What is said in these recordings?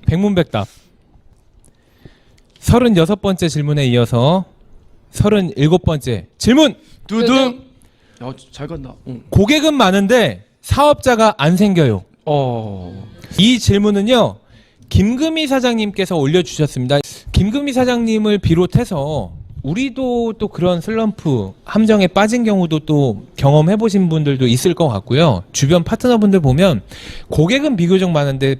백문백답. 36번째 질문에 이어서 37번째 질문. 두둥. 야, 잘 간다. 응. 고객은 많은데 사업자가 안 생겨요. 이 질문은요, 김금희 사장님께서 올려주셨습니다. 김금희 사장님을 비롯해서 우리도 또 그런 슬럼프 함정에 빠진 경우도 또 경험해 보신 분들도 있을 것 같고요. 주변 파트너분들 보면 고객은 비교적 많은데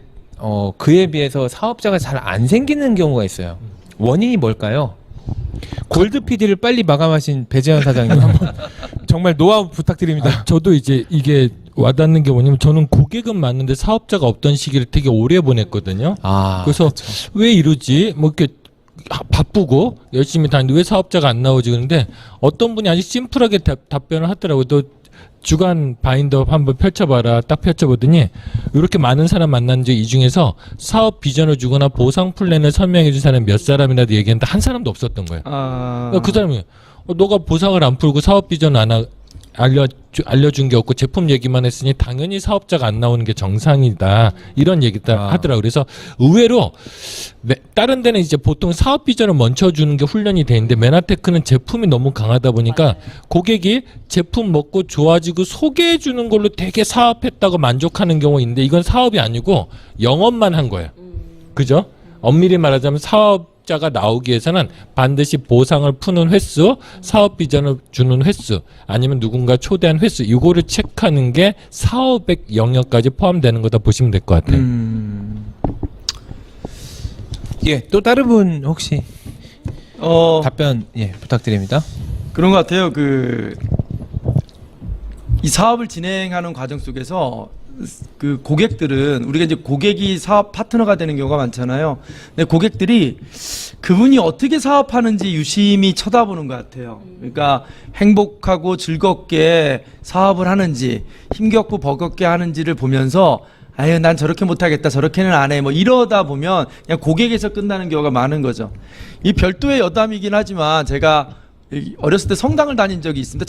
그에 비해서 사업자가 잘 안 생기는 경우가 있어요. 원인이 뭘까요? 골드 PD를 빨리 마감하신 배재현 사장님 한번 정말 노하우 부탁드립니다. 저도 이제 이게 와닿는 게 뭐냐면 저는 고객은 많은데 사업자가 없던 시기를 되게 오래 보냈거든요. 그래서 그렇죠. 왜 이러지? 뭐 이렇게 바쁘고 열심히 다니는데 왜 사업자가 안 나오지? 그런데 어떤 분이 아주 심플하게 답변을 하더라고요. 너 주간 바인더 한번 펼쳐봐라. 딱 펼쳐보더니 이렇게 많은 사람 만났는데 이 중에서 사업 비전을 주거나 보상 플랜을 설명해 준 사람이 몇 사람이라도 얘기했는데 한 사람도 없었던 거예요. 그러니까 그 사람이 너가 보상을 안 풀고 사업 비전 안 알려준 게 없고 제품 얘기만 했으니 당연히 사업자가 안 나오는 게 정상이다. 이런 얘기를 하더라고요. 그래서 의외로 다른 데는 이제 보통 사업 비전을 먼저 주는 게 훈련이 돼 있는데 메나테크는 제품이 너무 강하다 보니까 고객이 제품 먹고 좋아지고 소개해 주는 걸로 되게 사업했다고 만족하는 경우가 있는데 이건 사업이 아니고 영업만 한 거예요. 그죠? 엄밀히 말하자면 사업자가 나오기 위해서는 반드시 보상을 푸는 횟수, 사업 비전을 주는 횟수, 아니면 누군가 초대한 횟수, 이거를 체크하는 게 사업의 영역까지 포함되는 거다 보시면 될 것 같아요. 예, 또 다른 분 혹시 답변 부탁드립니다. 그런 것 같아요. 이 사업을 진행하는 과정 속에서 그 고객들은 우리가 이제 고객이 사업 파트너가 되는 경우가 많잖아요. 근데 고객들이 그분이 어떻게 사업하는지 유심히 쳐다보는 것 같아요. 그러니까 행복하고 즐겁게 사업을 하는지 힘겹고 버겁게 하는지를 보면서 아유 난 저렇게 못하겠다 저렇게는 안 해 뭐 이러다 보면 그냥 고객에서 끝나는 경우가 많은 거죠. 이 별도의 여담이긴 하지만 제가 어렸을 때 성당을 다닌 적이 있습니다.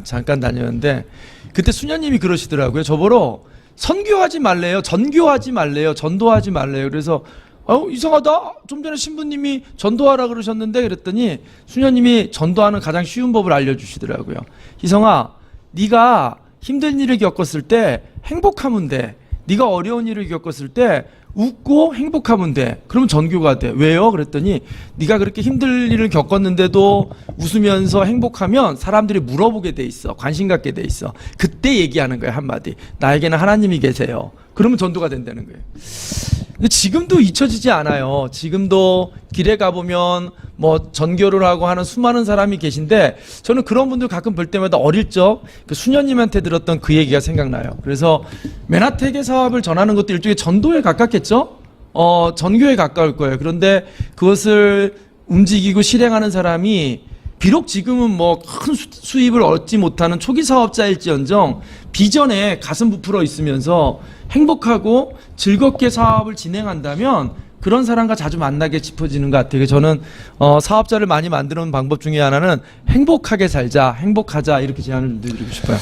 잠깐 다녔는데 그때 수녀님이 그러시더라고요. 저보러 선교하지 말래요. 전교하지 말래요. 전도하지 말래요. 그래서 이상하다. 좀 전에 신부님이 전도하라 그러셨는데 그랬더니 수녀님이 전도하는 가장 쉬운 법을 알려주시더라고요. 희성아, 네가 힘든 일을 겪었을 때 행복하면 돼. 네가 어려운 일을 겪었을 때 웃고 행복하면 돼. 그러면 전교가 돼. 왜요? 그랬더니 네가 그렇게 힘든 일을 겪었는데도 웃으면서 행복하면 사람들이 물어보게 돼 있어. 관심 갖게 돼 있어. 그때 얘기하는 거예요. 한마디. 나에게는 하나님이 계세요. 그러면 전도가 된다는 거예요. 근데 지금도 잊혀지지 않아요. 지금도 길에 가보면 뭐 전교를 하고 하는 수많은 사람이 계신데 저는 그런 분들 가끔 볼 때마다 어릴 적 그 수녀님한테 들었던 그 얘기가 생각나요. 그래서 메나텍의 사업을 전하는 것도 일종의 전도에 가깝겠죠? 전교에 가까울 거예요. 그런데 그것을 움직이고 실행하는 사람이 비록 지금은 뭐 큰 수입을 얻지 못하는 초기 사업자일지언정 비전에 가슴 부풀어 있으면서 행복하고 즐겁게 사업을 진행한다면 그런 사람과 자주 만나게 짚어지는 것 같아요. 저는 사업자를 많이 만드는 방법 중에 하나는 행복하게 살자, 행복하자 이렇게 제안을 드리고 싶어요.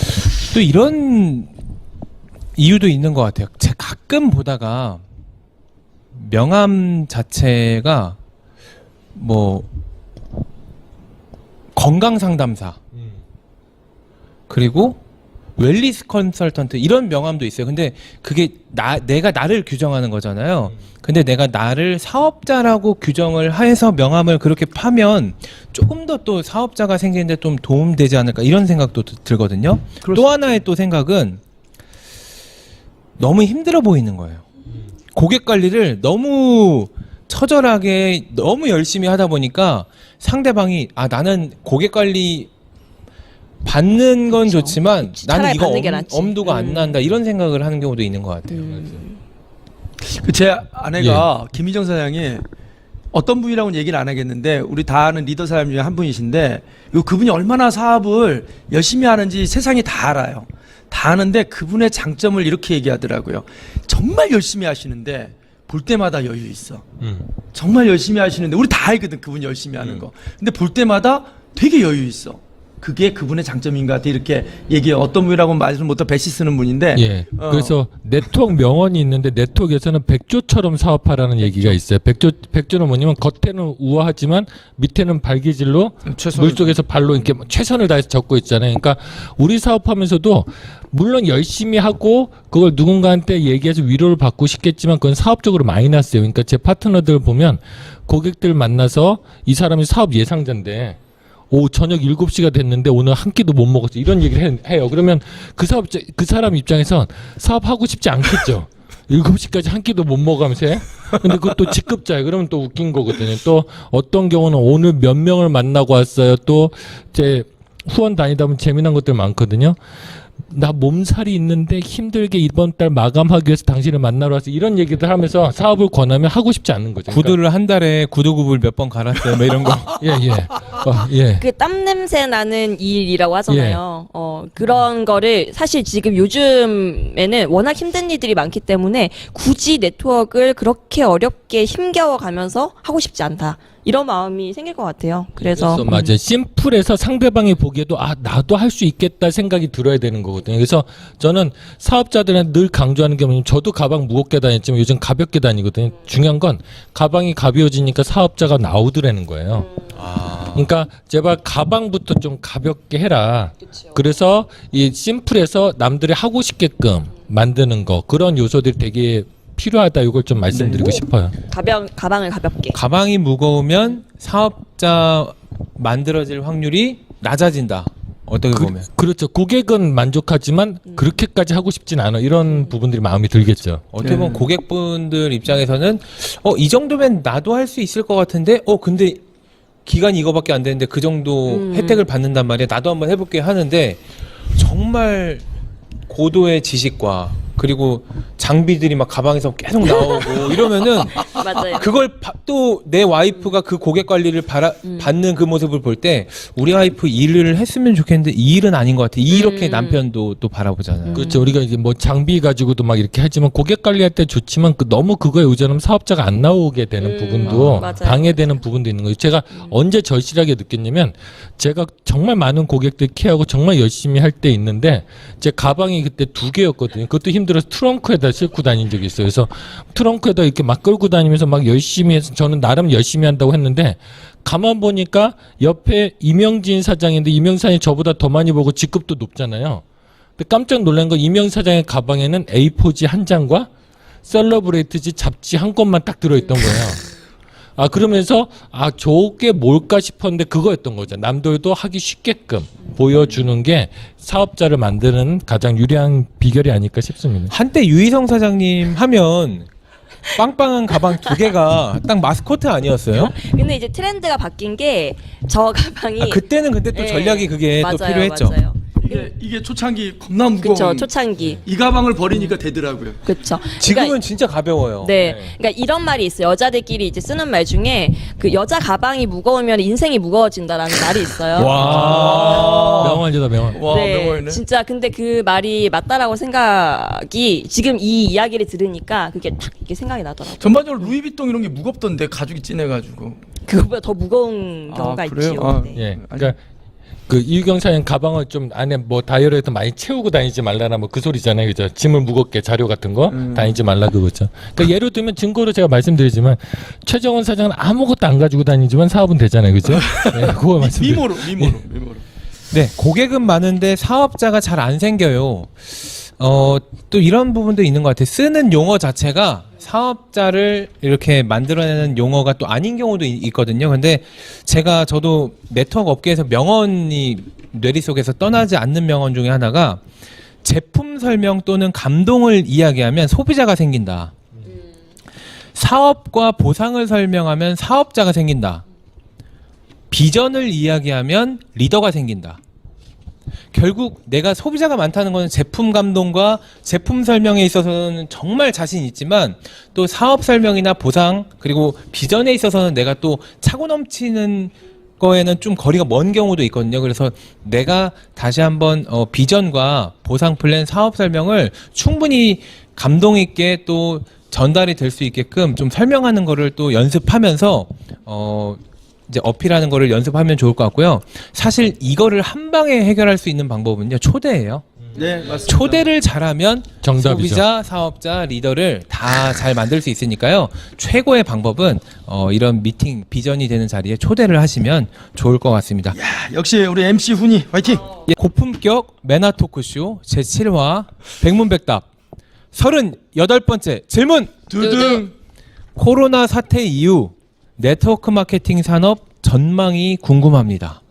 또 이런 이유도 있는 것 같아요. 제가 가끔 보다가 명함 자체가 뭐 건강 상담사 그리고 웰리스 컨설턴트 이런 명함도 있어요. 근데 그게 내가 나를 규정하는 거잖아요. 근데 내가 나를 사업자라고 규정을 해서 명함을 그렇게 파면 조금 더 또 사업자가 생기는데 좀 도움되지 않을까 이런 생각도 들거든요. 또 하나의 또 생각은 너무 힘들어 보이는 거예요. 고객 관리를 너무 처절하게 너무 열심히 하다 보니까 상대방이 나는 고객 관리 받는 건 그쵸. 좋지만 나는 이거 받는 게 낫지. 엄두가 안 난다 이런 생각을 하는 경우도 있는 것 같아요. 제 아내가 김희정 사장이 어떤 분이라고는 얘기를 안 하겠는데 우리 다 아는 리더 사람 중에 한 분이신데 그분이 얼마나 사업을 열심히 하는지 세상이 다 알아요. 다 아는데 그분의 장점을 이렇게 얘기하더라고요. 정말 열심히 하시는데 볼 때마다 여유 있어. 정말 열심히 하시는데 우리 다 알거든 그분 열심히 하는 거. 근데 볼 때마다 되게 여유 있어. 그게 그분의 장점인 것 같아. 이렇게 얘기해. 어떤 분이라고 말씀 못해 배시 쓰는 분인데. 예. 그래서 네트워크 명언이 있는데 네트워크에서는 백조처럼 사업하라는 얘기가 있어요. 백조는 뭐냐면 겉에는 우아하지만 밑에는 발기질로 물속에서 발로 이렇게 최선을 다해서 적고 있잖아요. 그러니까 우리 사업하면서도 물론 열심히 하고 그걸 누군가한테 얘기해서 위로를 받고 싶겠지만 그건 사업적으로 마이너스예요. 그러니까 제 파트너들 보면 고객들 만나서 이 사람이 사업 예상자인데 저녁 7시가 됐는데 오늘 한 끼도 못 먹었어. 이런 얘기를 해요. 그러면 그 사람 입장에선 사업하고 싶지 않겠죠. 7시까지 한 끼도 못 먹으면서 해? 근데 그것도 직급자예요. 그러면 또 웃긴 거거든요. 또 어떤 경우는 오늘 몇 명을 만나고 왔어요. 또 제 후원 다니다 보면 재미난 것들 많거든요. 나 몸살이 있는데 힘들게 이번 달 마감하기 위해서 당신을 만나러 왔어. 이런 얘기들 하면서 사업을 권하면 하고 싶지 않는 거죠. 구두를 한 달에 구두굽을 몇 번 갈았어요. 뭐 이런 거. 예. 그 땀 냄새 나는 일이라고 하잖아요. 그런 거를 사실 지금 요즘에는 워낙 힘든 일들이 많기 때문에 굳이 네트워크를 그렇게 어렵게 힘겨워 가면서 하고 싶지 않다. 이런 마음이 생길 것 같아요. 그래서 맞아요. 심플해서 상대방이 보기에도 나도 할 수 있겠다 생각이 들어야 되는 거거든요. 그래서 저는 사업자들한테 늘 강조하는 게 뭐냐면 저도 가방 무겁게 다녔지만 요즘 가볍게 다니거든요. 중요한 건 가방이 가벼워지니까 사업자가 나오더라는 거예요. 그러니까 제발 가방부터 좀 가볍게 해라. 그래서 이 심플해서 남들이 하고 싶게끔 만드는 거 그런 요소들이 되게 필요하다. 이걸 좀 말씀드리고 싶어요. 가방을 가볍게. 가방이 무거우면 사업자 만들어질 확률이 낮아진다. 어떻게 보면. 그렇죠. 고객은 만족하지만 그렇게까지 하고 싶진 않아. 이런 부분들이 마음이 들겠죠. 어떻게 보면 고객분들 입장에서는 이 정도면 나도 할 수 있을 것 같은데 근데 기간이 이거밖에 안 되는데 그 정도 혜택을 받는단 말이야. 나도 한번 해볼게 하는데 정말 고도의 지식과 그리고 장비들이 막 가방에서 계속 나오고 이러면은 맞아요. 그걸 또 내 와이프가 그 고객 관리를 받는 그 모습을 볼 때 우리 와이프 일을 했으면 좋겠는데 이 일은 아닌 것 같아. 이렇게 남편도 또 바라보잖아요. 그렇죠. 우리가 이제 뭐 장비 가지고도 막 이렇게 하지만 고객 관리할 때 좋지만 너무 그거에 의존하면 사업자가 안 나오게 되는 부분도 맞아요. 방해되는 부분도 있는 거예요. 제가 언제 절실하게 느꼈냐면 제가 정말 많은 고객들 케어하고 정말 열심히 할 때 있는데 제 가방이 그때 2개였거든요. 그것도 힘들어서 트렁크에다 싣고 다닌 적이 있어요. 그래서 트렁크에다 이렇게 막 끌고 다니면서 막 열심히 해서 저는 나름 열심히 한다고 했는데 가만 보니까 옆에 이명진 사장인데 이명진 사장이 저보다 더 많이 보고 직급도 높잖아요. 근데 깜짝 놀란 건 이명진 사장의 가방에는 A4지 한 장과 셀러브레이트지 잡지 한 권만 딱 들어있던 거예요. 그러면서 저게 뭘까 싶었는데 그거였던 거죠. 남들도 하기 쉽게끔 보여주는 게 사업자를 만드는 가장 유리한 비결이 아닐까 싶습니다. 한때 유희성 사장님 하면 빵빵한 가방 2개가 딱 마스코트 아니었어요? 근데 이제 트렌드가 바뀐 게 저 가방이 그때는 근데 또 네. 전략이 그게 또 맞아요, 필요했죠. 맞아요. 이게 초창기 겁나 무거운. 그렇죠. 초창기. 이 가방을 버리니까 되더라고요. 그렇죠. 지금은 진짜 가벼워요. 네. 그러니까 이런 말이 있어요. 여자들끼리 이제 쓰는 말 중에 그 여자 가방이 무거우면 인생이 무거워진다라는 말이 있어요. 와. 명언이다 명언. 와, 네, 명언이네. 진짜 근데 그 말이 맞다라고 생각이 지금 이 이야기를 들으니까 그게 딱 이게 생각이 나더라고요. 전반적으로 루이비통 이런 게 무겁던데 가죽이 진해가지고. 그거보다 더 무거운 경우가 그래요? 있지요. 네. 예. 그러니까 그 이유경 사장 가방을 좀 안에 뭐 다이어리에서 많이 채우고 다니지 말라나 뭐 그 소리잖아요. 그죠? 짐을 무겁게 자료 같은 거 다니지 말라 그거죠. 그러니까 예를 들면 증거로 제가 말씀드리지만 최정원 사장은 아무것도 안 가지고 다니지만 사업은 되잖아요. 그죠? 네, 그거 말씀드려요. 미모로. 네, 고객은 많은데 사업자가 잘 안 생겨요. 또 이런 부분도 있는 것 같아요. 쓰는 용어 자체가 사업자를 이렇게 만들어내는 용어가 또 아닌 경우도 있거든요. 근데 저도 네트워크 업계에서 명언이 뇌리 속에서 떠나지 않는 명언 중에 하나가 제품 설명 또는 감동을 이야기하면 소비자가 생긴다. 사업과 보상을 설명하면 사업자가 생긴다. 비전을 이야기하면 리더가 생긴다. 결국 내가 소비자가 많다는 것은 제품 감동과 제품 설명에 있어서는 정말 자신 있지만 또 사업 설명이나 보상 그리고 비전에 있어서는 내가 또 차고 넘치는 거에는 좀 거리가 먼 경우도 있거든요. 그래서 내가 다시 한번 비전과 보상 플랜 사업 설명을 충분히 감동 있게 또 전달이 될 수 있게끔 좀 설명하는 거를 또 연습하면서 이제 어필하는 거를 연습하면 좋을 것 같고요. 사실 이거를 한 방에 해결할 수 있는 방법은요. 초대예요. 네, 맞습니다. 초대를 잘하면 정답이죠. 소비자, 사업자, 리더를 다 잘 만들 수 있으니까요. 최고의 방법은 이런 미팅, 비전이 되는 자리에 초대를 하시면 좋을 것 같습니다. 역시 우리 MC 훈이 화이팅. 예, 고품격 매너 토크쇼 제7화 백문백답 38번째 질문. 두둥. 코로나 사태 이후 네트워크 마케팅 산업 전망이 궁금합니다.